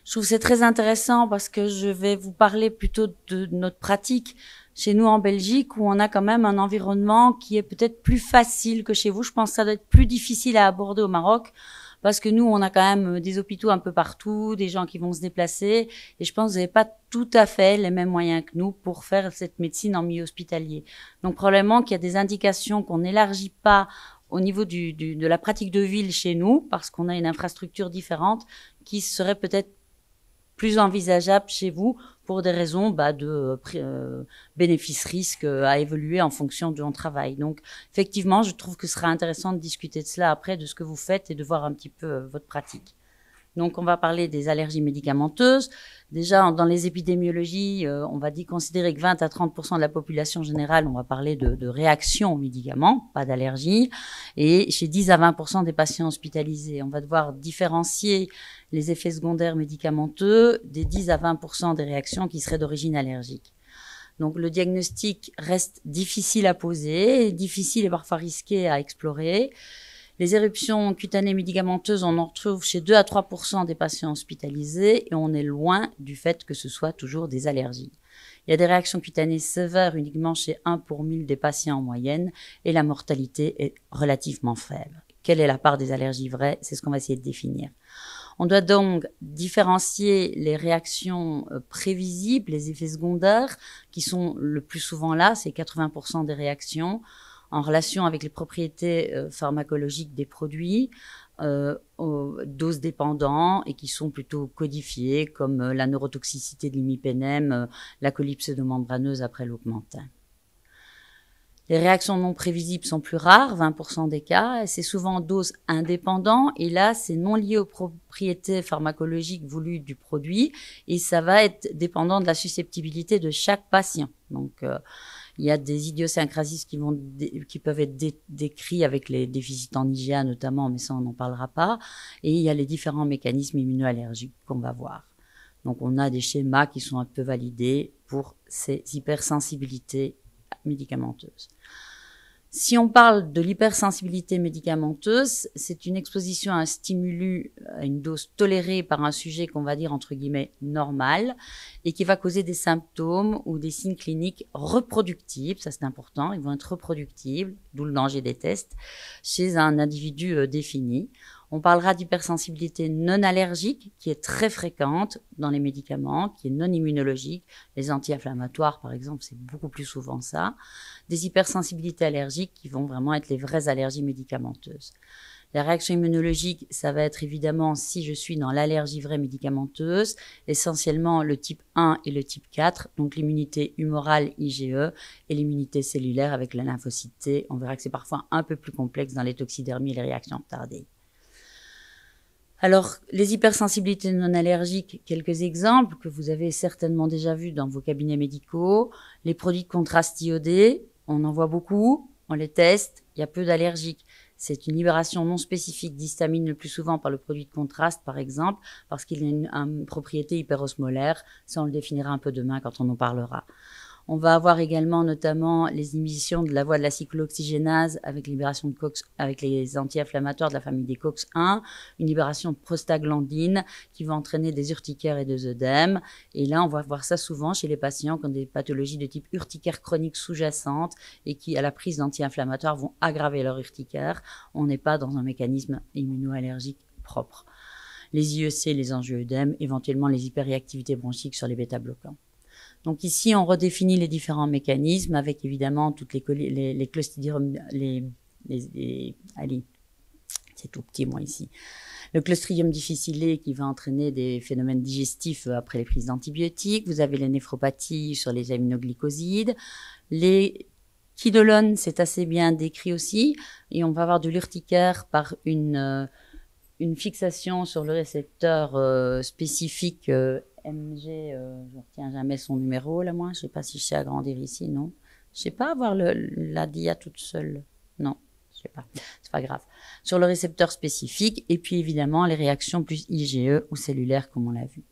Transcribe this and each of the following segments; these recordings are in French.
Je trouve que c'est très intéressant parce que je vais vous parler plutôt de notre pratique chez nous en Belgique, où on a quand même un environnement qui est peut-être plus facile que chez vous. Je pense que ça doit être plus difficile à aborder au Maroc parce que nous, on a quand même des hôpitaux un peu partout, des gens qui vont se déplacer, et je pense que vous n'avez pas tout à fait les mêmes moyens que nous pour faire cette médecine en milieu hospitalier. Donc probablement qu'il y a des indications qu'on n'élargit pas au niveau de la pratique de ville chez nous, parce qu'on a une infrastructure différente, qui serait peut-être plus envisageable chez vous pour des raisons de bénéfice-risque à évoluer en fonction de ton travail. Donc, effectivement, je trouve que ce sera intéressant de discuter de cela après, de ce que vous faites et de voir un petit peu votre pratique. Donc, on va parler des allergies médicamenteuses. Déjà, dans les épidémiologies, on va considérer que 20 à 30% de la population générale, on va parler de réaction aux médicaments, pas d'allergie. Et chez 10 à 20% des patients hospitalisés, on va devoir différencier les effets secondaires médicamenteux des 10 à 20% des réactions qui seraient d'origine allergique. Donc, le diagnostic reste difficile à poser, difficile et parfois risqué à explorer. Les éruptions cutanées médicamenteuses, on en retrouve chez 2 à 3% des patients hospitalisés et on est loin du fait que ce soit toujours des allergies. Il y a des réactions cutanées sévères uniquement chez 1 pour 1000 des patients en moyenne et la mortalité est relativement faible. Quelle est la part des allergies vraies? C'est ce qu'on va essayer de définir. On doit donc différencier les réactions prévisibles, les effets secondaires, qui sont le plus souvent là, c'est 80% des réactions, en relation avec les propriétés pharmacologiques des produits, aux doses dépendants et qui sont plutôt codifiées, comme la neurotoxicité de l'imipénème, la colie pseudomembraneuse après l'augmentin. Les réactions non prévisibles sont plus rares, 20% des cas, et c'est souvent en dose indépendante, et là, c'est non lié aux propriétés pharmacologiques voulues du produit, et ça va être dépendant de la susceptibilité de chaque patient. Donc, il y a des idiosyncrasies qui peuvent être décrits avec les déficits en IgA notamment, mais ça, on n'en parlera pas, et il y a les différents mécanismes immunoallergiques qu'on va voir. Donc, on a des schémas qui sont un peu validés pour ces hypersensibilités médicamenteuse. Si on parle de l'hypersensibilité médicamenteuse, c'est une exposition à un stimulus à une dose tolérée par un sujet qu'on va dire entre guillemets normal et qui va causer des symptômes ou des signes cliniques reproductibles, ça c'est important, ils vont être reproductibles, d'où le danger des tests, chez un individu défini. On parlera d'hypersensibilité non allergique, qui est très fréquente dans les médicaments, qui est non immunologique. Les anti-inflammatoires, par exemple, c'est beaucoup plus souvent ça. Des hypersensibilités allergiques qui vont vraiment être les vraies allergies médicamenteuses. La réaction immunologique, ça va être évidemment, si je suis dans l'allergie vraie médicamenteuse, essentiellement le type 1 et le type 4, donc l'immunité humorale IgE et l'immunité cellulaire avec la lymphocyte T. On verra que c'est parfois un peu plus complexe dans les toxidermies et les réactions retardées. Alors, les hypersensibilités non allergiques, quelques exemples que vous avez certainement déjà vus dans vos cabinets médicaux. Les produits de contraste iodés, on en voit beaucoup, on les teste, il y a peu d'allergiques. C'est une libération non spécifique d'histamine le plus souvent par le produit de contraste, par exemple, parce qu'il a une propriété hyperosmolaire. Ça, on le définira un peu demain quand on en parlera. On va avoir également notamment les inhibitions de la voie de la cyclooxygénase avec libération de COX, avec les anti-inflammatoires de la famille des COX-1, une libération de prostaglandine qui va entraîner des urticaires et des œdèmes. Et là, on va voir ça souvent chez les patients qui ont des pathologies de type urticaire chronique sous-jacente et qui, à la prise d'anti-inflammatoires, vont aggraver leur urticaire. On n'est pas dans un mécanisme immunoallergique propre. Les IEC, les angioœdèmes, éventuellement les hyperréactivités bronchiques sur les bêta-bloquants. Donc ici, on redéfinit les différents mécanismes avec évidemment toutes les clostridium, allez, c'est tout petit moi ici. Le Clostridium difficile qui va entraîner des phénomènes digestifs après les prises d'antibiotiques. Vous avez les néphropathies sur les aminoglycosides. Les quinolones, c'est assez bien décrit aussi. Et on va avoir de l'urticaire par une fixation sur le récepteur spécifique MG, je ne retiens jamais son numéro, là, moi. Je ne sais pas si je sais agrandir ici, non. Je ne sais pas avoir la dia toute seule. Non, je ne sais pas. C'est pas grave. Sur le récepteur spécifique, et puis évidemment, les réactions plus IgE ou cellulaires, comme on l'a vu.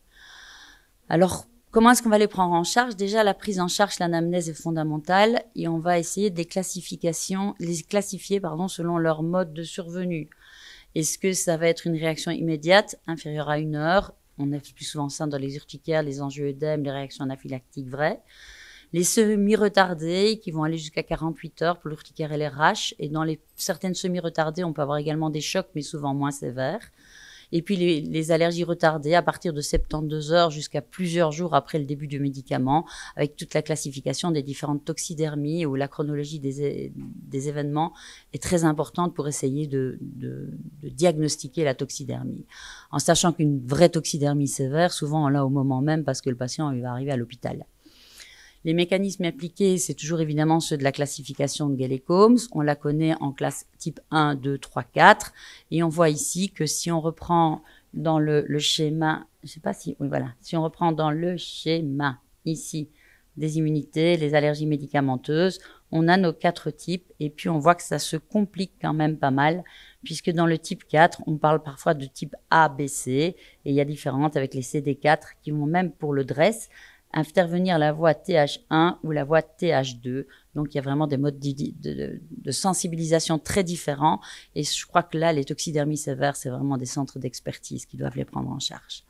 Alors, comment est-ce qu'on va les prendre en charge? Déjà, la prise en charge, l'anamnèse est fondamentale, et on va essayer les classifier, selon leur mode de survenue. Est-ce que ça va être une réaction immédiate, inférieure à 1 heure, On est plus souvent ça dans les urticaires, les angioïdèmes, les réactions anaphylactiques vraies. Les semi-retardés qui vont aller jusqu'à 48 heures pour l'urticaire et les rash. Et dans certaines semi-retardées, on peut avoir également des chocs, mais souvent moins sévères. Et puis les allergies retardées à partir de 72 heures jusqu'à plusieurs jours après le début du médicament, avec toute la classification des différentes toxidermies où la chronologie des événements est très importante pour essayer de diagnostiquer la toxidermie. En sachant qu'une vraie toxidermie sévère, souvent on l'a au moment même parce que le patient il va arriver à l'hôpital. Les mécanismes impliqués, c'est toujours évidemment ceux de la classification de Galley-Combs. On la connaît en classe type 1, 2, 3, 4. Et on voit ici que si on reprend dans le schéma, je sais pas si, oui voilà, si on reprend dans le schéma ici des immunités, les allergies médicamenteuses, on a nos 4 types et puis on voit que ça se complique quand même pas mal puisque dans le type 4, on parle parfois de type A, B, C et il y a différentes avec les CD4 qui vont même pour le DRESS intervenir la voie TH1 ou la voie TH2. Donc, il y a vraiment des modes de sensibilisation très différents. Et je crois que là, les toxidermies sévères, c'est vraiment des centres d'expertise qui doivent les prendre en charge.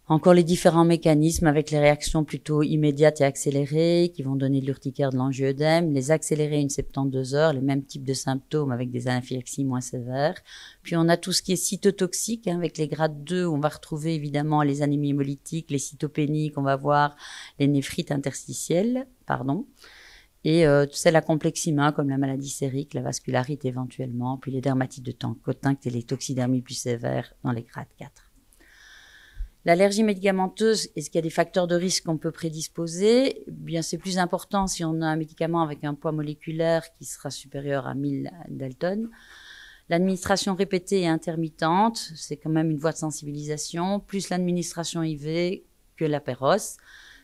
Encore les différents mécanismes avec les réactions plutôt immédiates et accélérées qui vont donner de l'urticaire, de l'angioïdème, les accélérés une 72 heures, les mêmes types de symptômes avec des anaphylaxies moins sévères. Puis on a tout ce qui est cytotoxique avec les grades 2 où on va retrouver évidemment les anémies hémolytiques, les cytopénies qu'on va voir, les néphrites interstitielles, et tout ça, la complexima comme la maladie sérique, la vascularite éventuellement, puis les dermatites de Tank-Cotinck et les toxidermies plus sévères dans les grades 4. L'allergie médicamenteuse, est-ce qu'il y a des facteurs de risque qu'on peut prédisposer? Bien, c'est plus important si on a un médicament avec un poids moléculaire qui sera supérieur à 1000 Dalton. L'administration répétée et intermittente, c'est quand même une voie de sensibilisation, plus l'administration IV que la Péros.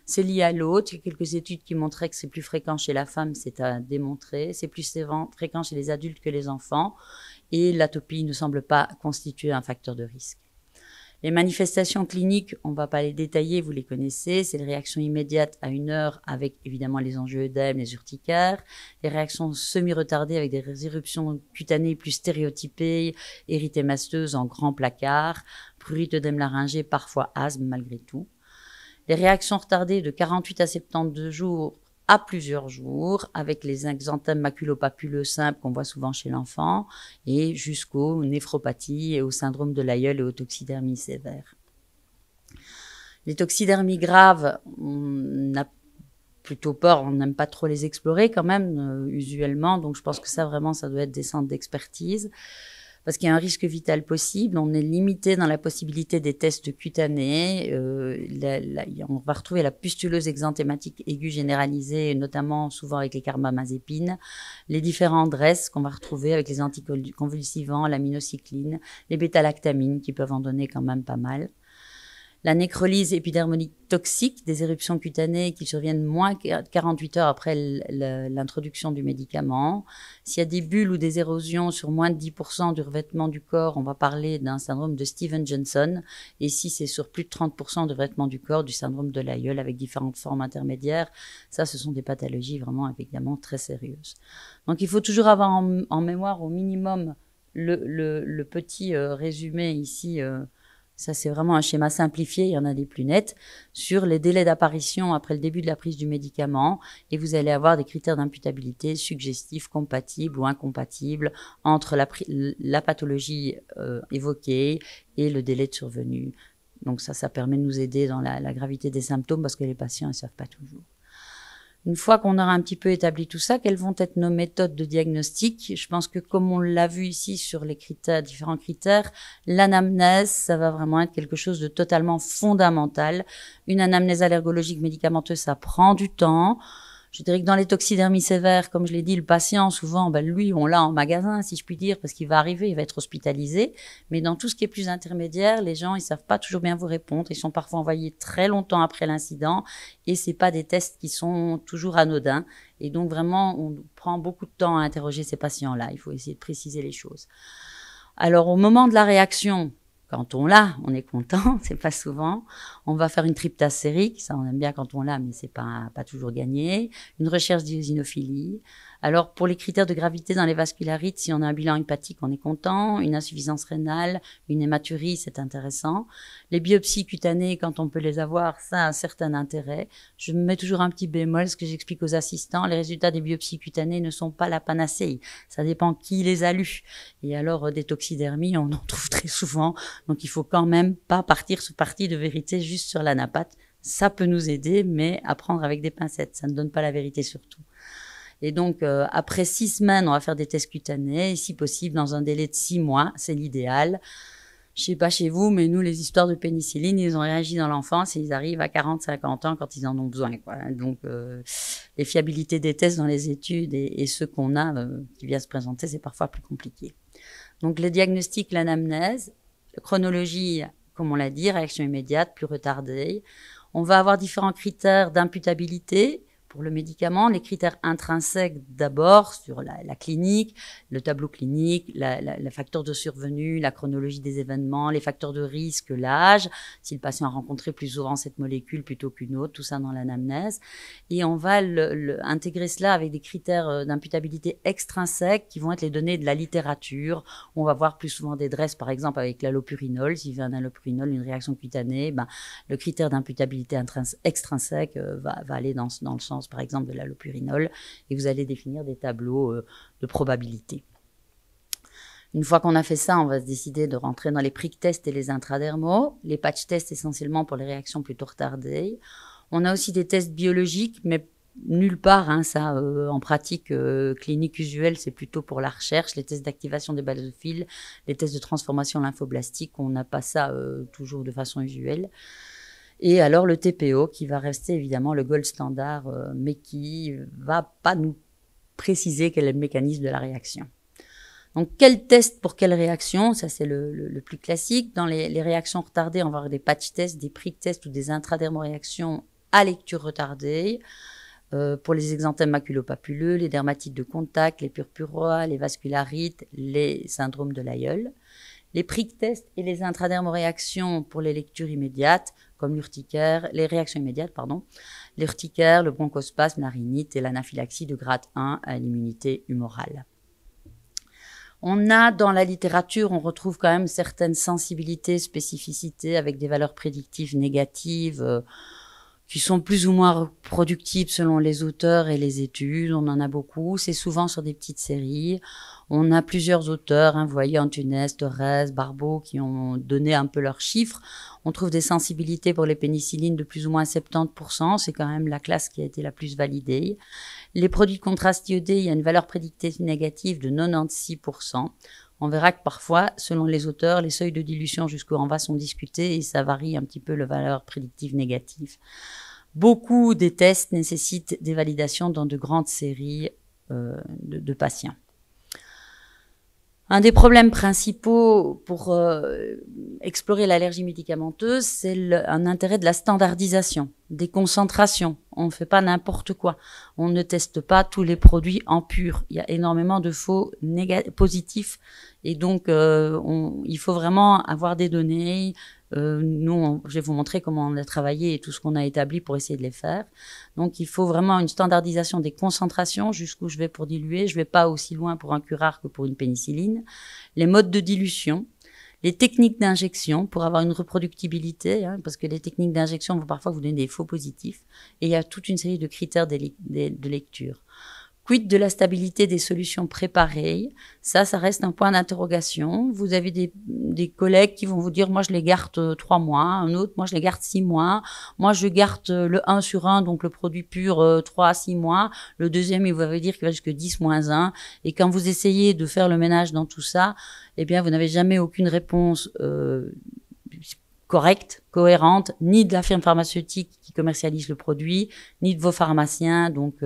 C'est lié à l'autre. Il y a quelques études qui montraient que c'est plus fréquent chez la femme, c'est à démontrer. C'est plus fréquent chez les adultes que les enfants. Et l'atopie ne semble pas constituer un facteur de risque. Les manifestations cliniques, on ne va pas les détailler, vous les connaissez. C'est les réactions immédiates à 1 heure avec évidemment les angioïdèmes, les urticaires. Les réactions semi-retardées avec des éruptions cutanées plus stéréotypées, érythémasteuses en grand placard, prurite œdème laryngé, parfois asthme malgré tout. Les réactions retardées de 48 à 72 jours à plusieurs jours, avec les exanthèmes maculopapuleux simples qu'on voit souvent chez l'enfant, et jusqu'aux néphropathies et au syndrome de l'aïeul et aux toxidermies sévères. Les toxidermies graves, on a plutôt peur, on n'aime pas trop les explorer quand même, usuellement, donc je pense que ça vraiment, ça doit être des centres d'expertise. Parce qu'il y a un risque vital possible, on est limité dans la possibilité des tests cutanés, on va retrouver la pustuleuse exanthématique aiguë généralisée, notamment souvent avec les carbamazépines, les différents DRESS qu'on va retrouver avec les anticonvulsivants, l'aminocycline, les bêta-lactamines qui peuvent en donner quand même pas mal. La nécrolyse épidermolique toxique des éruptions cutanées qui surviennent moins de 48 heures après l'introduction du médicament. S'il y a des bulles ou des érosions sur moins de 10% du revêtement du corps, on va parler d'un syndrome de Steven-Johnson. Et si c'est sur plus de 30% du revêtement du corps, du syndrome de l'aïeul avec différentes formes intermédiaires, ça, ce sont des pathologies vraiment évidemment très sérieuses. Donc, il faut toujours avoir en mémoire au minimum le petit résumé ici. Ça, c'est vraiment un schéma simplifié, il y en a des plus nets, sur les délais d'apparition après le début de la prise du médicament. Et vous allez avoir des critères d'imputabilité suggestifs, compatibles ou incompatibles entre la pathologie évoquée et le délai de survenue. Donc ça permet de nous aider dans la gravité des symptômes parce que les patients ne savent pas toujours. Une fois qu'on aura un petit peu établi tout ça, quelles vont être nos méthodes de diagnostic? Je pense que comme on l'a vu ici sur les critères, différents critères, l'anamnèse, ça va vraiment être quelque chose de totalement fondamental. Une anamnèse allergologique médicamenteuse, ça prend du temps. Je dirais que dans les toxidermies sévères, comme je l'ai dit, le patient, souvent, lui, on l'a en magasin, si je puis dire, parce qu'il va arriver, il va être hospitalisé. Mais dans tout ce qui est plus intermédiaire, les gens, ils savent pas toujours bien vous répondre. Ils sont parfois envoyés très longtemps après l'incident et c'est pas des tests qui sont toujours anodins. Et donc, vraiment, on prend beaucoup de temps à interroger ces patients-là. Il faut essayer de préciser les choses. Alors, au moment de la réaction, quand on l'a, on est content, c'est pas souvent. On va faire une tryptase sérique, ça on aime bien quand on l'a, mais c'est pas toujours gagné. Une recherche d'éosinophilie, Alors, pour les critères de gravité dans les vascularites, si on a un bilan hépatique, on est content. Une insuffisance rénale, une hématurie, c'est intéressant. Les biopsies cutanées, quand on peut les avoir, ça a un certain intérêt. Je me mets toujours un petit bémol, ce que j'explique aux assistants. Les résultats des biopsies cutanées ne sont pas la panacée. Ça dépend qui les a lus. Et alors, des toxidermies, on en trouve très souvent. Donc, il faut quand même pas partir sur partie de vérité juste sur l'anapathe. Ça peut nous aider, mais à prendre avec des pincettes. Ça ne donne pas la vérité surtout. Et donc, après 6 semaines, on va faire des tests cutanés, et si possible, dans un délai de 6 mois, c'est l'idéal. Je sais pas chez vous, mais nous, les histoires de pénicilline, ils ont réagi dans l'enfance et ils arrivent à 40, 50 ans quand ils en ont besoin, quoi. Donc, les fiabilités des tests dans les études et ceux qu'on a, qui viennent se présenter, c'est parfois plus compliqué. Donc, le diagnostic, l'anamnèse, la chronologie, comme on l'a dit, réaction immédiate, plus retardée. On va avoir différents critères d'imputabilité pour le médicament, les critères intrinsèques d'abord sur la clinique, le tableau clinique, les facteurs de survenue, la chronologie des événements, les facteurs de risque, l'âge, si le patient a rencontré plus souvent cette molécule plutôt qu'une autre, tout ça dans l'anamnèse. Et on va intégrer cela avec des critères d'imputabilité extrinsèques qui vont être les données de la littérature. On va voir plus souvent des DRESS, par exemple, avec l'allopurinol. S'il y a un allopurinol, une réaction cutanée, le critère d'imputabilité extrinsèque va aller dans le sens, par exemple, de l'allopurinol, et vous allez définir des tableaux de probabilité. Une fois qu'on a fait ça, on va se décider de rentrer dans les prick tests et les intradermaux, les patch tests essentiellement pour les réactions plutôt retardées. On a aussi des tests biologiques, mais nulle part, ça, en pratique clinique usuelle, c'est plutôt pour la recherche, les tests d'activation des basophiles, les tests de transformation lymphoblastique, on n'a pas ça toujours de façon usuelle. Et alors le TPO qui va rester évidemment le gold standard, mais qui va pas nous préciser quel est le mécanisme de la réaction. Donc quel test pour quelle réaction? Ça c'est le plus classique. Dans les réactions retardées, on va avoir des patch tests, des prick tests ou des intradermoréactions à lecture retardée. Pour les exanthèmes maculopapuleux, les dermatites de contact, les purpuroas, les vascularites, les syndromes de l'aïeul. Les prick tests et les intradermoréactions pour les lectures immédiates, comme l'urticaire, les réactions immédiates, l'urticaire, le bronchospasme, la rhinite et l'anaphylaxie de grade 1 à l'immunité humorale. On a dans la littérature, on retrouve quand même certaines sensibilités, spécificités avec des valeurs prédictives négatives qui sont plus ou moins reproductibles selon les auteurs et les études. On en a beaucoup. C'est souvent sur des petites séries. On a plusieurs auteurs, vous voyez, Antunes, Torres, Barbeau, qui ont donné un peu leurs chiffres. On trouve des sensibilités pour les pénicillines de plus ou moins 70%. C'est quand même la classe qui a été la plus validée. Les produits de contraste iodé, il y a une valeur prédictive négative de 96%. On verra que parfois, selon les auteurs, les seuils de dilution jusqu'au en bas sont discutés et ça varie un petit peu la valeur prédictive négative. Beaucoup des tests nécessitent des validations dans de grandes séries de patients. Un des problèmes principaux pour explorer l'allergie médicamenteuse, c'est un intérêt de la standardisation, des concentrations. On ne fait pas n'importe quoi. On ne teste pas tous les produits en pur. Il y a énormément de faux positifs. Et donc, il faut vraiment avoir des données. Nous, je vais vous montrer comment on a travaillé et tout ce qu'on a établi pour essayer de les faire. Donc, il faut vraiment une standardisation des concentrations, jusqu'où je vais pour diluer. Je vais pas aussi loin pour un curare que pour une pénicilline. Les modes de dilution, les techniques d'injection pour avoir une reproductibilité, parce que les techniques d'injection vont parfois vous donner des faux positifs. Et il y a toute une série de critères de lecture. Quid de la stabilité des solutions préparées? Ça reste un point d'interrogation. Vous avez des collègues qui vont vous dire, moi je les garde 3 mois, un autre, moi je les garde 6 mois, moi je garde le 1 sur 1, donc le produit pur 3 à 6 mois, le deuxième il va dire qu'il va jusque 10-1, et quand vous essayez de faire le ménage dans tout ça, eh bien vous n'avez jamais aucune réponse correcte, cohérente, ni de la firme pharmaceutique qui commercialise le produit, ni de vos pharmaciens. Donc,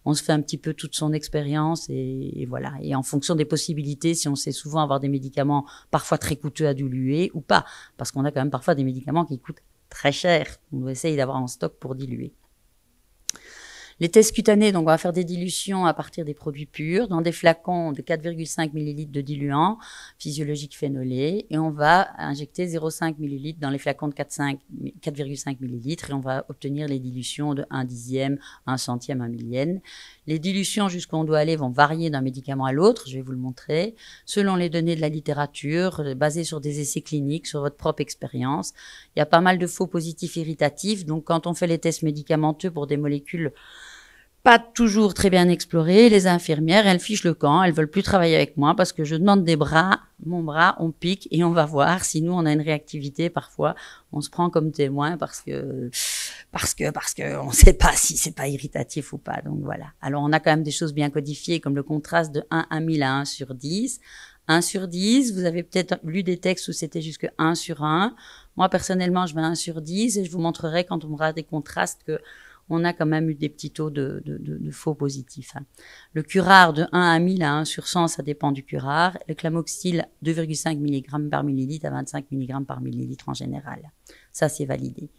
on se fait un petit peu toute son expérience et voilà. Et en fonction des possibilités, si on sait souvent avoir des médicaments parfois très coûteux à diluer ou pas, parce qu'on a quand même parfois des médicaments qui coûtent très cher. On doit essayer d'avoir en stock pour diluer. Les tests cutanés, donc on va faire des dilutions à partir des produits purs dans des flacons de 4,5 ml de diluant physiologique phénolé et on va injecter 0,5 ml dans les flacons de 4,5 ml et on va obtenir les dilutions de 1 dixième, 1 centième, 1 millième. Les dilutions jusqu'où on doit aller vont varier d'un médicament à l'autre, je vais vous le montrer, selon les données de la littérature, basées sur des essais cliniques, sur votre propre expérience. Il y a pas mal de faux positifs irritatifs, donc quand on fait les tests médicamenteux pour des molécules pas toujours très bien explorées, les infirmières, elles fichent le camp, elles veulent plus travailler avec moi parce que je demande des bras, mon bras, on pique et on va voir si nous on a une réactivité. Parfois, on se prend comme témoin parce que on sait pas si c'est pas irritatif ou pas. Donc voilà. Alors on a quand même des choses bien codifiées comme le contraste de 1 à 1000 à 1 sur 10. 1 sur 10, vous avez peut-être lu des textes où c'était jusque 1 sur 1. Moi, personnellement, je mets 1 sur 10 et je vous montrerai quand on aura des contrastes que on a quand même eu des petits taux de faux positifs. Le curare de 1 à 1000 à 1 sur 100, ça dépend du curare. Le clamoxyle, 2,5 mg par millilitre à 25 mg par millilitre en général. Ça, c'est validé.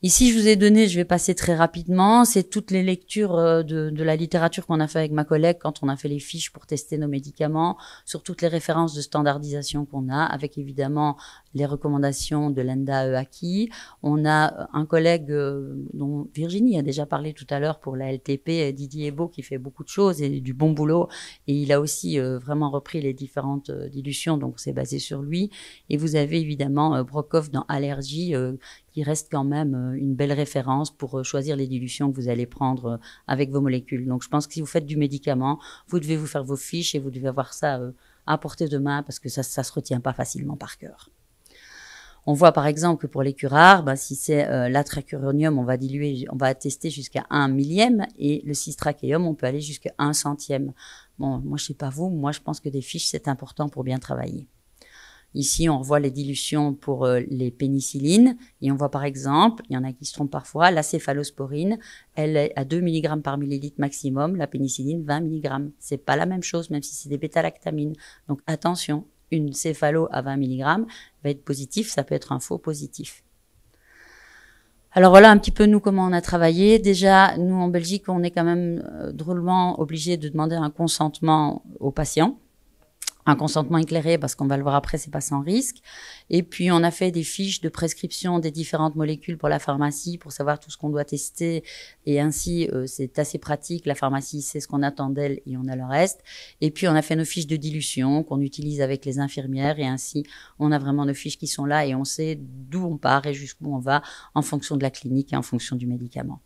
Ici, je vous ai donné, je vais passer très rapidement, c'est toutes les lectures de la littérature qu'on a fait avec ma collègue quand on a fait les fiches pour tester nos médicaments, sur toutes les références de standardisation qu'on a, avec évidemment les recommandations de l'ENDA-EACI. On a un collègue dont Virginie a déjà parlé tout à l'heure pour la LTP, Didier Ebault, qui fait beaucoup de choses et du bon boulot. Et il a aussi vraiment repris les différentes dilutions, donc c'est basé sur lui. Et vous avez évidemment Brockhoff dans Allergie, qui reste quand même une belle référence pour choisir les dilutions que vous allez prendre avec vos molécules. Donc, je pense que si vous faites du médicament, vous devez vous faire vos fiches et vous devez avoir ça à portée de main parce que ça se retient pas facilement par cœur. On voit par exemple que pour les curares, si c'est l'atracuronium, on va tester jusqu'à 1 millième et le cistracheum, on peut aller jusqu'à 1 centième. Bon, moi je sais pas vous, moi je pense que des fiches c'est important pour bien travailler. Ici, on revoit les dilutions pour les pénicillines. Et on voit par exemple, il y en a qui se trompent parfois, la céphalosporine, elle est à 2 mg par millilitre maximum, la pénicilline 20 mg. C'est pas la même chose, même si c'est des bêta-lactamines. Donc attention, une céphalo à 20 mg va être positif, ça peut être un faux positif. Alors voilà un petit peu nous comment on a travaillé. Déjà, nous en Belgique, on est quand même drôlement obligé de demander un consentement aux patients. Un consentement éclairé, parce qu'on va le voir après, c'est pas sans risque. Et puis, on a fait des fiches de prescription des différentes molécules pour la pharmacie, pour savoir tout ce qu'on doit tester. Et ainsi, c'est assez pratique. La pharmacie sait ce qu'on attend d'elle et on a le reste. Et puis, on a fait nos fiches de dilution qu'on utilise avec les infirmières. Et ainsi, on a vraiment nos fiches qui sont là et on sait d'où on part et jusqu'où on va en fonction de la clinique et en fonction du médicament.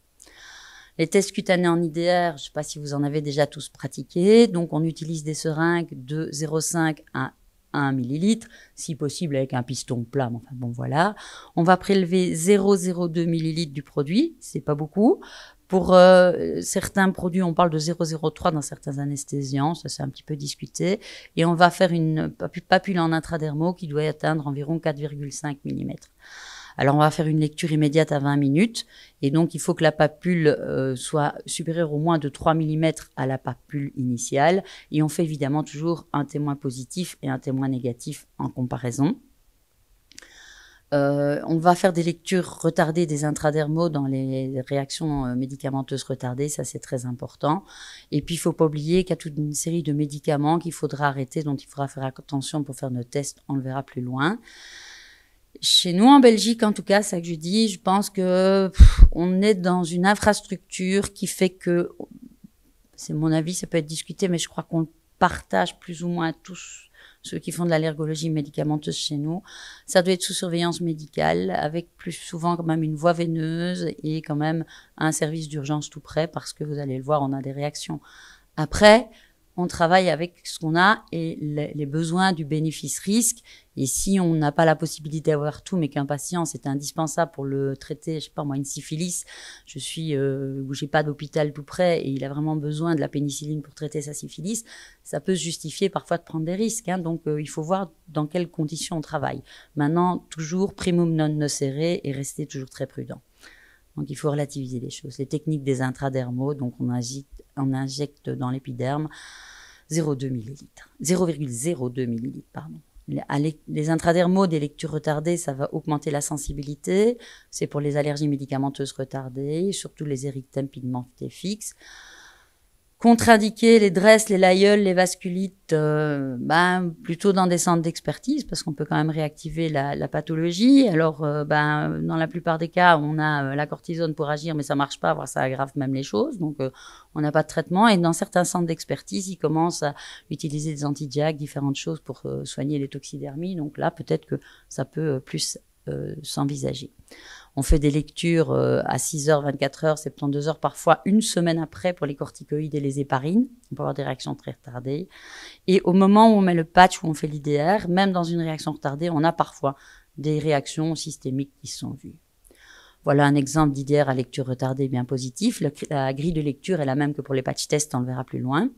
Les tests cutanés en IDR, je ne sais pas si vous en avez déjà tous pratiqué. Donc, on utilise des seringues de 0,5 à 1 millilitre, si possible avec un piston plat. Enfin bon, voilà. On va prélever 0,02 millilitres du produit. C'est pas beaucoup. Pour certains produits, on parle de 0,03 dans certains anesthésiants. Ça, c'est un petit peu discuté. Et on va faire une papule en intradermo qui doit atteindre environ 4,5 mm. Alors, on va faire une lecture immédiate à 20 minutes. Et donc, il faut que la papule soit supérieure au moins de 3 mm à la papule initiale. Et on fait évidemment toujours un témoin positif et un témoin négatif en comparaison. On va faire des lectures retardées des intradermaux dans les réactions médicamenteuses retardées. Ça, c'est très important. Et puis, il ne faut pas oublier qu'il y a toute une série de médicaments qu'il faudra arrêter, dont il faudra faire attention pour faire nos tests. On le verra plus loin. Chez nous, en Belgique, en tout cas, c'est ça que je dis, je pense que on est dans une infrastructure qui fait que, c'est mon avis, ça peut être discuté, mais je crois qu'on le partage plus ou moins tous ceux qui font de l'allergologie médicamenteuse chez nous. Ça doit être sous surveillance médicale, avec plus souvent quand même une voie veineuse et quand même un service d'urgence tout près, parce que vous allez le voir, on a des réactions. Après, on travaille avec ce qu'on a et les besoins du bénéfice-risque. Et si on n'a pas la possibilité d'avoir tout, mais qu'un patient, c'est indispensable pour le traiter, je sais pas moi, une syphilis, où j'ai pas d'hôpital tout près et il a vraiment besoin de la pénicilline pour traiter sa syphilis, ça peut se justifier parfois de prendre des risques. Donc, il faut voir dans quelles conditions on travaille. Maintenant, toujours primum non nocere et rester toujours très prudent. Donc, il faut relativiser les choses. Les techniques des intradermaux, donc on injecte dans l'épiderme 0,02 ml, pardon. Les intradermaux des lectures retardées, ça va augmenter la sensibilité. C'est pour les allergies médicamenteuses retardées, surtout les érythèmes pigmentés fixes. Contre-indiquer les DRESS, les LAIEL, les vasculites, plutôt dans des centres d'expertise, parce qu'on peut quand même réactiver la pathologie. Alors, dans la plupart des cas, on a la cortisone pour agir, mais ça marche pas, voire ça aggrave même les choses. Donc, on n'a pas de traitement. Et dans certains centres d'expertise, ils commencent à utiliser des antidiaques, différentes choses pour soigner les toxidermies. Donc là, peut-être que ça peut plus s'envisager. On fait des lectures à 6 heures, 24 heures, 72 heures, parfois une semaine après pour les corticoïdes et les héparines. On peut avoir des réactions très retardées. Et au moment où on met le patch, où on fait l'IDR, même dans une réaction retardée, on a parfois des réactions systémiques qui se sont vues. Voilà un exemple d'IDR à lecture retardée bien positif. La grille de lecture est la même que pour les patch tests, on le verra plus loin.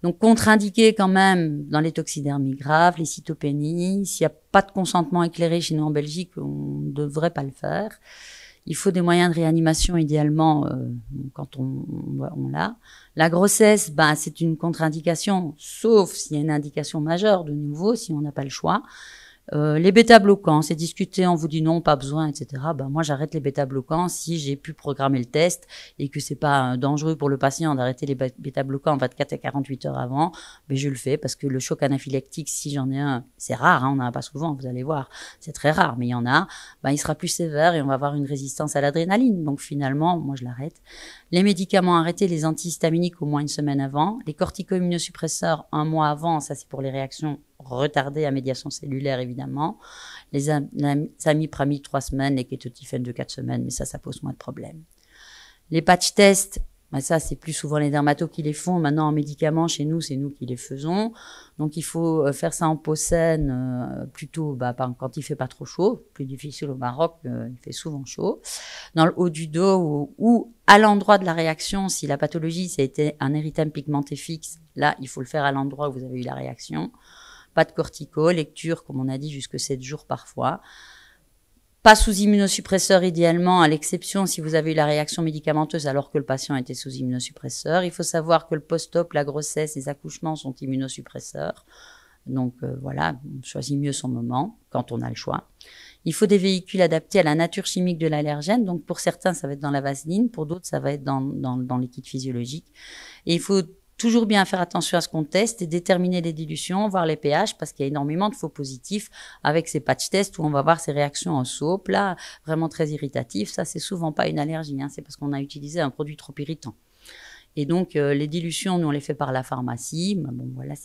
Donc, contre-indiqué quand même dans les toxidermies graves, les cytopénies. S'il n'y a pas de consentement éclairé chez nous en Belgique, on ne devrait pas le faire. Il faut des moyens de réanimation idéalement quand on l'a. La grossesse, c'est une contre-indication, sauf s'il y a une indication majeure de nouveau, si on n'a pas le choix. Les bêta-bloquants, c'est discuté, on vous dit non, pas besoin, etc. Moi, j'arrête les bêta-bloquants si j'ai pu programmer le test et que c'est pas dangereux pour le patient d'arrêter les bêta-bloquants 24 à 48 heures avant. Mais je le fais parce que le choc anaphylactique, si j'en ai un, c'est rare, on n'en a pas souvent, vous allez voir. C'est très rare, mais il y en a. Il sera plus sévère et on va avoir une résistance à l'adrénaline. Donc, finalement, moi, je l'arrête. Les médicaments arrêtés, les antihistaminiques au moins une semaine avant. Les corticoimmunosuppresseurs un mois avant, ça c'est pour les réactions retardées à médiation cellulaire évidemment. Les amipramides 3 semaines, les kétotifènes de 4 semaines, mais ça pose moins de problèmes. Les patch tests, ça c'est plus souvent les dermatos qui les font. Maintenant en médicaments, chez nous, c'est nous qui les faisons. Donc il faut faire ça en peau saine, plutôt quand il fait pas trop chaud. Plus difficile au Maroc, il fait souvent chaud. Dans le haut du dos ou à l'endroit de la réaction, si la pathologie, ça a été un érythème pigmenté fixe, là, il faut le faire à l'endroit où vous avez eu la réaction. Pas de cortico, lecture, comme on a dit, jusque 7 jours parfois. Pas sous immunosuppresseur idéalement, à l'exception si vous avez eu la réaction médicamenteuse alors que le patient était sous immunosuppresseur. Il faut savoir que le post-op, la grossesse, les accouchements sont immunosuppresseurs. Donc voilà, on choisit mieux son moment quand on a le choix. Il faut des véhicules adaptés à la nature chimique de l'allergène. Donc pour certains, ça va être dans la vaseline, pour d'autres, ça va être dans le liquide physiologique. Et il faut toujours bien faire attention à ce qu'on teste et déterminer les dilutions, voir les pH, parce qu'il y a énormément de faux positifs avec ces patch tests où on va voir ces réactions en soap, là, vraiment très irritatifs. Ça, c'est souvent pas une allergie, c'est parce qu'on a utilisé un produit trop irritant. Et donc, les dilutions, nous, on les fait par la pharmacie. Voilà.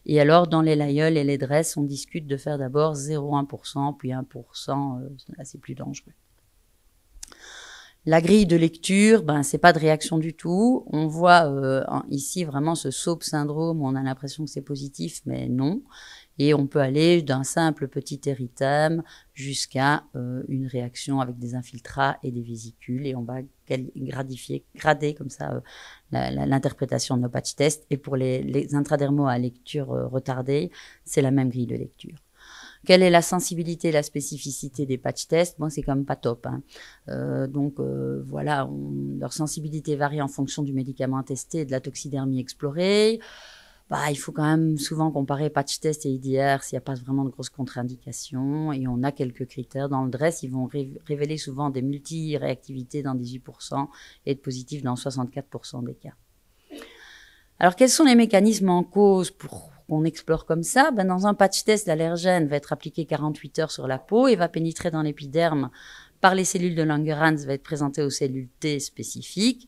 Et alors, dans les LAIEL et les DRESS, on discute de faire d'abord 0,1%, puis 1%. Là, c'est plus dangereux. La grille de lecture, c'est pas de réaction du tout. On voit ici vraiment ce SOAP syndrome où on a l'impression que c'est positif, mais non. Et on peut aller d'un simple petit érythème jusqu'à une réaction avec des infiltrats et des vésicules. Et on va grader comme ça l'interprétation de nos patch tests. Et pour les intradermaux à lecture retardée, c'est la même grille de lecture. Quelle est la sensibilité et la spécificité des patch tests? C'est quand même pas top. Voilà, leur sensibilité varie en fonction du médicament testé et de la toxidermie explorée. Il faut quand même souvent comparer patch test et IDR s'il n'y a pas vraiment de grosses contre-indications. Et on a quelques critères. Dans le DRESS, ils vont révéler souvent des multi-réactivités dans 18% et de positifs dans 64% des cas. Alors, quels sont les mécanismes en cause pour qu'on explore comme ça? Dans un patch test, l'allergène va être appliqué 48 heures sur la peau et va pénétrer dans l'épiderme par les cellules de Langerhans, va être présenté aux cellules T spécifiques.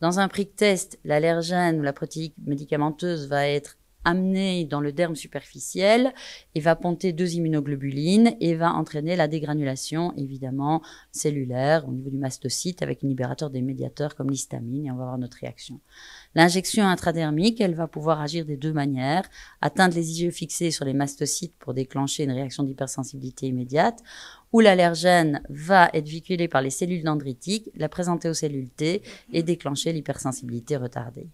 Dans un prick test, l'allergène ou la protéine médicamenteuse va être amenée dans le derme superficiel et va ponter 2 immunoglobulines et va entraîner la dégranulation, évidemment, cellulaire au niveau du mastocyte avec un libérateur des médiateurs comme l'histamine et on va avoir notre réaction. L'injection intradermique, elle va pouvoir agir des 2 manières, atteindre les IgE fixés sur les mastocytes pour déclencher une réaction d'hypersensibilité immédiate, où l'allergène va être véhiculé par les cellules dendritiques, la présenter aux cellules T et déclencher l'hypersensibilité retardée.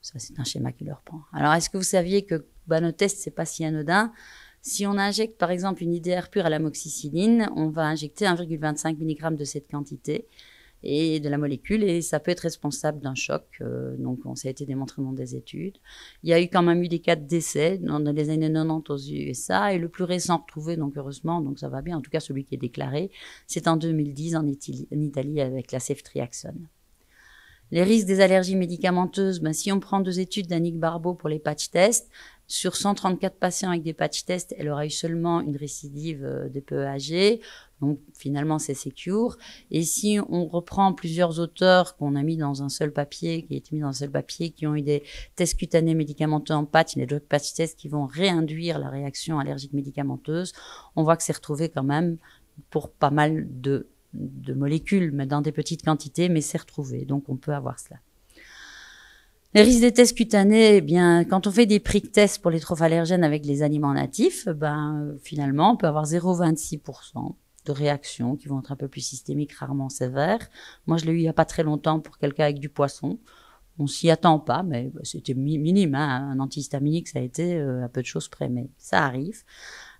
Ça, c'est un schéma qui le reprend. Alors, est-ce que vous saviez que nos tests, c'est pas si anodin? Si on injecte, par exemple, une IDR pure à l'amoxicilline, on va injecter 1,25 mg de cette quantité. et de la molécule, et ça peut être responsable d'un choc. Donc, ça a été démontré dans des études. Il y a eu quand même eu des cas de décès dans les années 90 aux USA, et le plus récent retrouvé, donc heureusement, donc ça va bien, en tout cas celui qui est déclaré, c'est en 2010 en Italie avec la ceftriaxone. Les risques des allergies médicamenteuses, si on prend 2 études d'Annick Barbeau pour les patch tests, sur 134 patients avec des patch tests, elle aura eu seulement une récidive de PEAG, donc finalement c'est secure. Et si on reprend plusieurs auteurs qu'on a mis dans un seul papier, qui ont eu des tests cutanés médicamenteux en patch, les drug patch tests qui vont réinduire la réaction allergique médicamenteuse, on voit que c'est retrouvé quand même pour pas mal de molécules, mais dans des petites quantités, mais c'est retrouvé, donc on peut avoir cela. Les risques des tests cutanés, quand on fait des prick tests pour les trophallergènes avec les aliments natifs, finalement, on peut avoir 0,26% de réactions qui vont être un peu plus systémiques, rarement sévères. Moi, je l'ai eu il n'y a pas très longtemps pour quelqu'un avec du poisson. On s'y attend pas, mais c'était minime, hein. Un antihistaminique, ça a été à peu de choses près, mais ça arrive.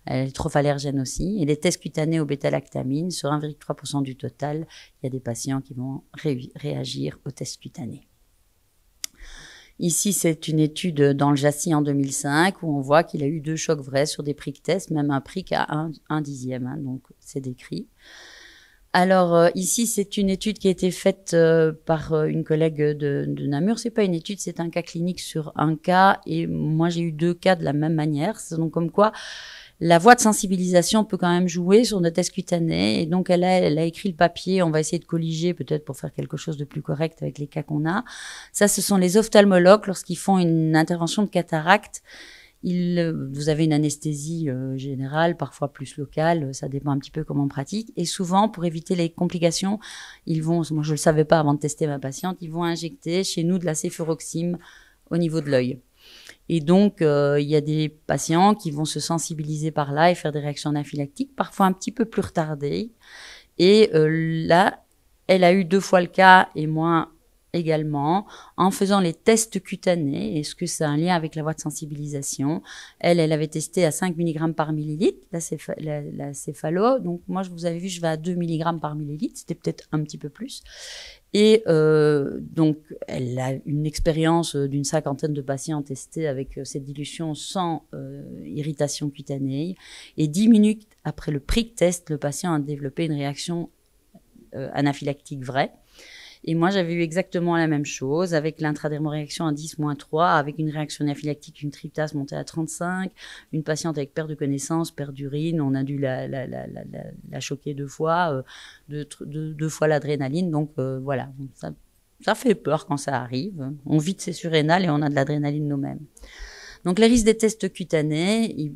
Les trophallergènes aussi. Et les tests cutanés au bêta-lactamine, sur 1,3% du total, il y a des patients qui vont réagir aux tests cutanés. Ici, c'est une étude dans le JACI en 2005 où on voit qu'il a eu 2 chocs vrais sur des prick tests, même un prick à 1/10, hein, donc c'est décrit. Alors ici, c'est une étude qui a été faite par une collègue de Namur. C'est pas une étude, c'est un cas clinique sur un cas, et moi j'ai eu 2 cas de la même manière. C'est donc comme quoi la voie de sensibilisation peut quand même jouer sur nos tests cutanés, et donc elle a écrit le papier. On va essayer de colliger peut-être pour faire quelque chose de plus correct avec les cas qu'on a. Ça, ce sont les ophtalmologues lorsqu'ils font une intervention de cataracte. Vous avez une anesthésie générale, parfois plus locale, ça dépend un petit peu comment on pratique. Et souvent, pour éviter les complications, moi je le savais pas avant de tester ma patiente, ils vont injecter chez nous de la céfuroxime au niveau de l'œil. Et donc, il y a des patients qui vont se sensibiliser par là et faire des réactions anaphylactiques, parfois un petit peu plus retardées. Et là, elle a eu 2 fois le cas, et moi également, en faisant les tests cutanés. Est-ce que ça a un lien avec la voie de sensibilisation? Elle avait testé à 5 mg par millilitre, la céphalo. Donc moi, vous avez vu, je vais à 2 mg par millilitre. C'était peut-être un petit peu plus. Et donc, elle a une expérience d'une 50aine de patients testés avec cette dilution sans irritation cutanée. Et 10 minutes après le prick test, le patient a développé une réaction anaphylactique vraie. Et moi, j'avais eu exactement la même chose, avec l'intradermoréaction à 10-3, avec une réaction anaphylactique, une tryptase montée à 35, une patiente avec perte de connaissance, perte d'urine, on a dû la choquer 2 fois, 2 fois l'adrénaline, donc voilà, ça fait peur quand ça arrive. On vide ses surrénales et on a de l'adrénaline nous-mêmes. Donc les risques des tests cutanés,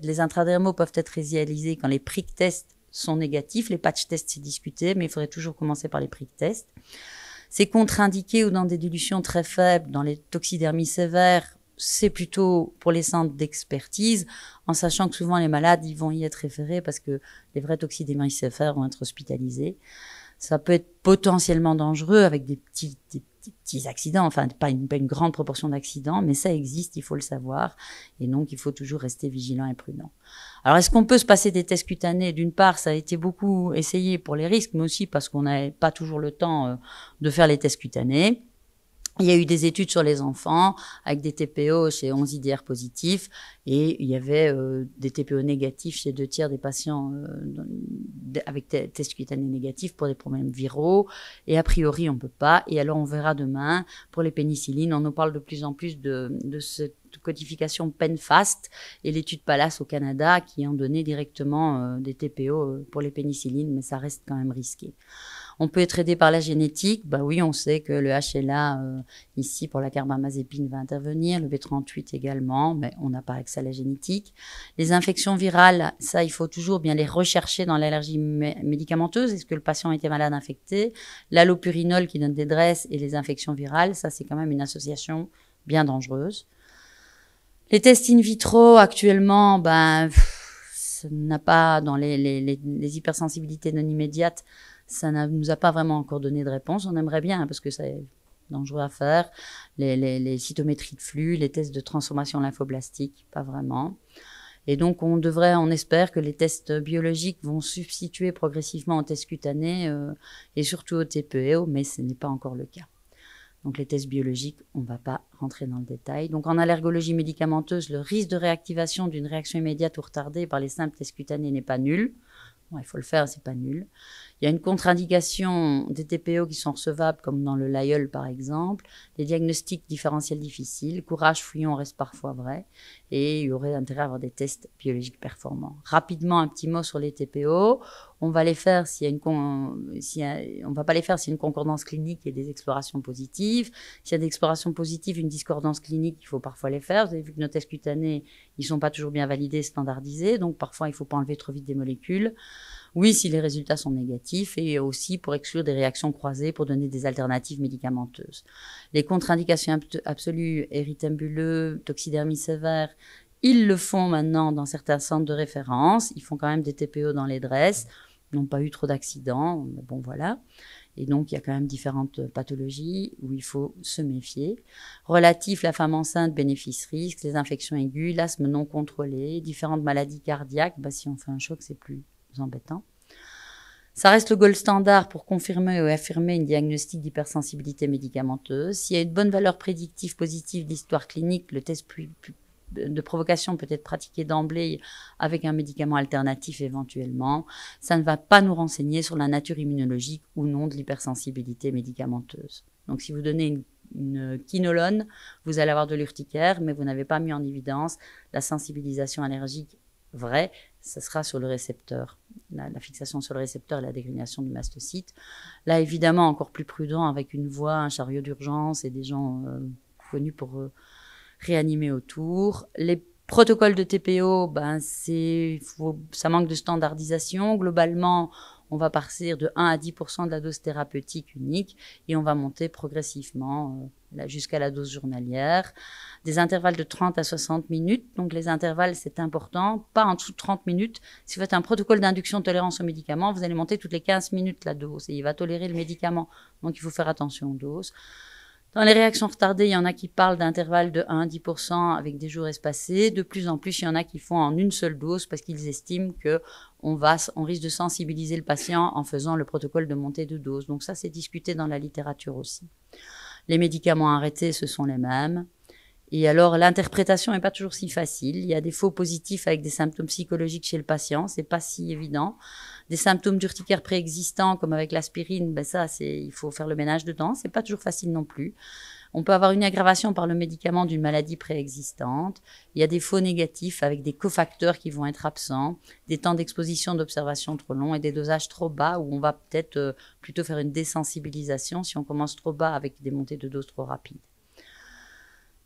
les intradermaux peuvent être réalisés quand les prick tests sont négatifs. Les patch tests, c'est discuté, mais il faudrait toujours commencer par les prick tests. C'est contre-indiqué ou dans des dilutions très faibles, dans les toxidermies sévères, c'est plutôt pour les centres d'expertise, en sachant que souvent les malades, ils vont y être référés parce que les vrais toxidermies sévères vont être hospitalisés. Ça peut être potentiellement dangereux avec des petits accidents, enfin pas une grande proportion d'accidents, mais ça existe, il faut le savoir, et donc il faut toujours rester vigilant et prudent. Alors est-ce qu'on peut se passer des tests cutanés? D'une part, ça a été beaucoup essayé pour les risques, mais aussi parce qu'on n'avait pas toujours le temps de faire les tests cutanés. Il y a eu des études sur les enfants avec des TPO chez 11 IDR positifs, et il y avait des TPO négatifs chez 2 tiers des patients avec tests cutanés négatifs pour des problèmes viraux, et a priori on peut pas. Et alors on verra demain pour les pénicillines, on nous parle de plus en plus de cette codification PenFast et l'étude Palace au Canada qui ont donné directement des TPO pour les pénicillines, mais ça reste quand même risqué. On peut être aidé par la génétique. Oui, on sait que le HLA, ici, pour la carbamazépine, va intervenir, le B38 également, mais on n'a pas accès à la génétique. Les infections virales, ça, il faut toujours bien les rechercher dans l'allergie médicamenteuse. Est-ce que le patient a été malade infecté? L'allopurinol qui donne des dresses et les infections virales, ça, c'est quand même une association bien dangereuse. Les tests in vitro, actuellement, ça n'a pas, dans les hypersensibilités non immédiates, ça ne nous a pas vraiment encore donné de réponse. On aimerait bien, parce que c'est dangereux à faire. Les cytométries de flux, les tests de transformation lymphoblastique, pas vraiment. Et donc, on espère que les tests biologiques vont substituer progressivement aux tests cutanés et surtout aux TPO, mais ce n'est pas encore le cas. Donc, les tests biologiques, on ne va pas rentrer dans le détail. Donc, en allergologie médicamenteuse, le risque de réactivation d'une réaction immédiate ou retardée par les simples tests cutanés n'est pas nul. Bon, il faut le faire, c'est pas nul. Il y a une contre-indication des TPO qui sont recevables, comme dans le Lyell par exemple. Les diagnostics différentiels difficiles, courage, fouillon reste parfois vrai. Et il y aurait intérêt à avoir des tests biologiques performants. Rapidement, un petit mot sur les TPO. On va les faire on va pas les faire s'il y a une concordance clinique et des explorations positives. S'il y a des explorations positives, une discordance clinique, il faut parfois les faire. Vous avez vu que nos tests cutanés, ils sont pas toujours bien validés, standardisés. Donc, parfois, il faut pas enlever trop vite des molécules. Oui, si les résultats sont négatifs et aussi pour exclure des réactions croisées pour donner des alternatives médicamenteuses. Les contre-indications absolues, érythème bulleux, toxidermie sévère, ils le font maintenant dans certains centres de référence. Ils font quand même des TPO dans les dresses. Ils n'ont pas eu trop d'accidents. Mais bon, voilà. Et donc, il y a quand même différentes pathologies où il faut se méfier. Relatif, la femme enceinte, bénéfice-risque, les infections aiguës, l'asthme non contrôlé, différentes maladies cardiaques. Si on fait un choc, c'est plus embêtant. Ça reste le gold standard pour confirmer ou affirmer une diagnostic d'hypersensibilité médicamenteuse. S'il y a une bonne valeur prédictive positive d'histoire clinique, le test de provocation peut être pratiqué d'emblée avec un médicament alternatif éventuellement. Ça ne va pas nous renseigner sur la nature immunologique ou non de l'hypersensibilité médicamenteuse. Donc si vous donnez une quinolone, vous allez avoir de l'urticaire, mais vous n'avez pas mis en évidence la sensibilisation allergique vraie. Ça sera sur le récepteur, la fixation sur le récepteur et la dégranulation du mastocyte. Là, évidemment, encore plus prudent avec une voie, un chariot d'urgence et des gens connus pour réanimer autour. Les protocoles de TPO, ça manque de standardisation. Globalement, on va partir de 1 à 10% de la dose thérapeutique unique et on va monter progressivement jusqu'à la dose journalière. Des intervalles de 30 à 60 minutes. Donc, les intervalles, c'est important. Pas en dessous de 30 minutes. Si vous faites un protocole d'induction de tolérance au médicament, vous allez monter toutes les 15 minutes la dose et il va tolérer le médicament. Donc, il faut faire attention aux doses. Dans les réactions retardées, il y en a qui parlent d'intervalles de 1 à 10% avec des jours espacés. De plus en plus, il y en a qui font en une seule dose parce qu'ils estiment qu'on risque de sensibiliser le patient en faisant le protocole de montée de dose. Donc ça, c'est discuté dans la littérature aussi. Les médicaments arrêtés, ce sont les mêmes. Et alors, l'interprétation n'est pas toujours si facile. Il y a des faux positifs avec des symptômes psychologiques chez le patient. C'est pas si évident. Des symptômes d'urticaire préexistants, comme avec l'aspirine, il faut faire le ménage dedans. C'est pas toujours facile non plus. On peut avoir une aggravation par le médicament d'une maladie préexistante. Il y a des faux négatifs avec des cofacteurs qui vont être absents, des temps d'exposition d'observation trop longs et des dosages trop bas où on va peut-être plutôt faire une désensibilisation si on commence trop bas avec des montées de dose trop rapides.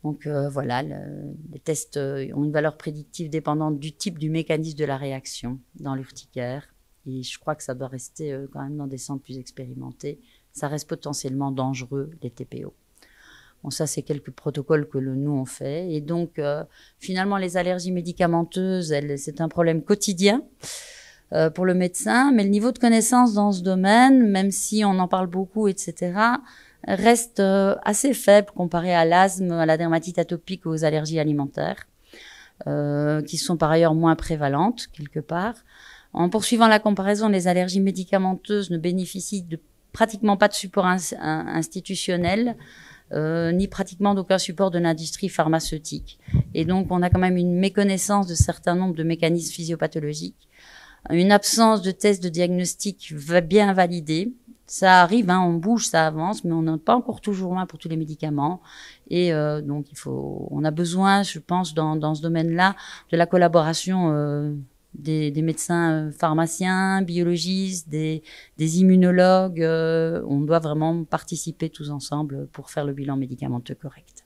Donc voilà, les tests ont une valeur prédictive dépendante du type du mécanisme de la réaction dans l'urticaire. Et je crois que ça doit rester quand même dans des centres plus expérimentés. Ça reste potentiellement dangereux, les TPO. Bon, ça, c'est quelques protocoles que nous, on fait. Et donc, finalement, les allergies médicamenteuses, c'est un problème quotidien pour le médecin. Mais le niveau de connaissance dans ce domaine, même si on en parle beaucoup, etc., reste assez faible comparé à l'asthme, à la dermatite atopique ou aux allergies alimentaires, qui sont par ailleurs moins prévalentes, quelque part. En poursuivant la comparaison, les allergies médicamenteuses ne bénéficient pratiquement pas de support institutionnel, ni pratiquement d'aucun support de l'industrie pharmaceutique. Et donc, on a quand même une méconnaissance de certains nombres de mécanismes physiopathologiques, une absence de tests de diagnostic bien validés. Ça arrive, on bouge, ça avance, mais on n'est pas encore toujours loin pour tous les médicaments. Et donc, on a besoin, je pense, dans ce domaine-là, de la collaboration des médecins pharmaciens, biologistes, des immunologues. On doit vraiment participer tous ensemble pour faire le bilan médicamenteux correct.